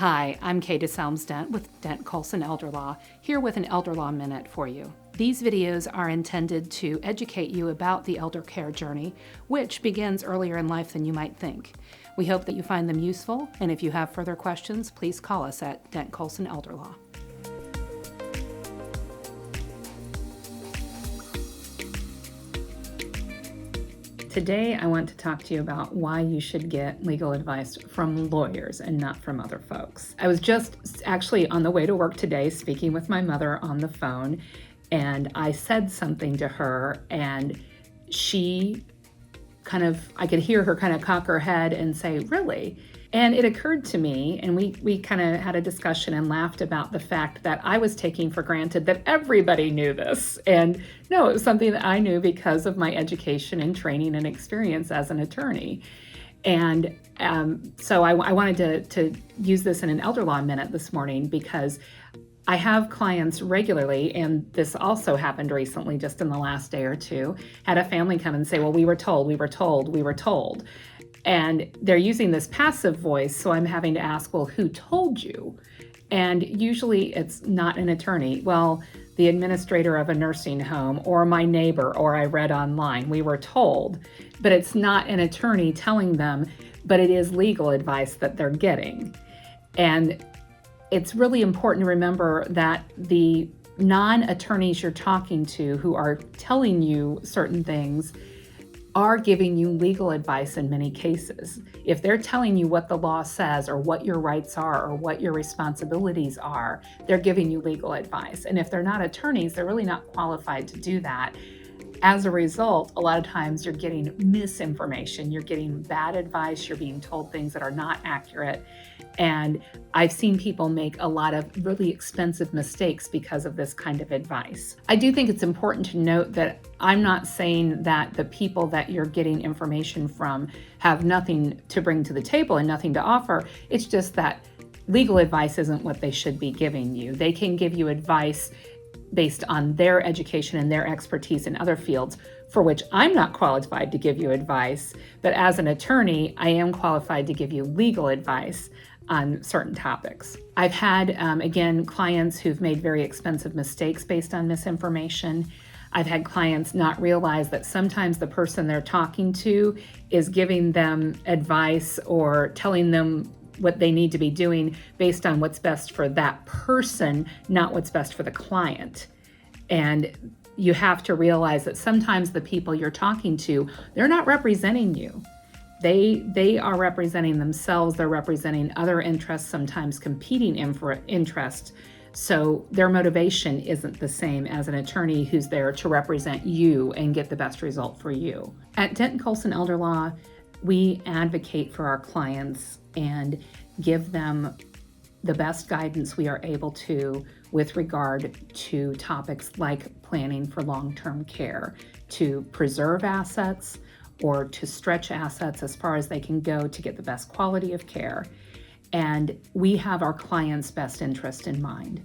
Hi, I'm Kaye Dent with Dent Coulson Elder Law, here with an Elder Law Minute for you. These videos are intended to educate you about the elder care journey, which begins earlier in life than you might think. We hope that you find them useful, and if you have further questions, please call us at Dent Coulson Elder Law. Today, I want to talk to you about why you should get legal advice from lawyers and not from other folks. I was just actually on the way to work today speaking with my mother on the phone, and I said something to her, and I could hear her kind of cock her head and say, "Really?" And it occurred to me, and we kind of had a discussion and laughed about the fact that I was taking for granted that everybody knew this. And no, it was something that I knew because of my education and training and experience as an attorney. And so I wanted to use this in an Elder Law Minute this morning because I have clients regularly, and this also happened recently, just in the last day or two, had a family come and say, "Well, we were told, we were told, we were told." And they're using this passive voice, so I'm having to ask, well, who told you? And usually it's not an attorney. Well, the administrator of a nursing home, or my neighbor, or I read online. We were told, but it's not an attorney telling them, but it is legal advice that they're getting. And it's really important to remember that the non-attorneys you're talking to who are telling you certain things are giving you legal advice in many cases. If they're telling you what the law says or what your rights are or what your responsibilities are, they're giving you legal advice. And if they're not attorneys, they're really not qualified to do that. As a result, a lot of times you're getting misinformation, you're getting bad advice, you're being told things that are not accurate. And I've seen people make a lot of really expensive mistakes because of this kind of advice. I do think it's important to note that I'm not saying that the people that you're getting information from have nothing to bring to the table and nothing to offer. It's just that legal advice isn't what they should be giving you. They can give you advice based on their education and their expertise in other fields, for which I'm not qualified to give you advice. But as an attorney, I am qualified to give you legal advice on certain topics. I've had, again, clients who've made very expensive mistakes based on misinformation. I've had clients not realize that sometimes the person they're talking to is giving them advice or telling them what they need to be doing based on what's best for that person, not what's best for the client. And you have to realize that sometimes the people you're talking to, they're not representing you. They are representing themselves, they're representing other interests, sometimes competing interests. So their motivation isn't the same as an attorney who's there to represent you and get the best result for you. At Dent Coulson Elder Law, we advocate for our clients and give them the best guidance we are able to with regard to topics like planning for long-term care, to preserve assets or to stretch assets as far as they can go to get the best quality of care. And we have our clients' best interest in mind.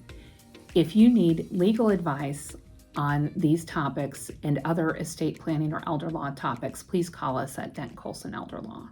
If you need legal advice on these topics and other estate planning or elder law topics, please call us at Dent Coulson Elder Law.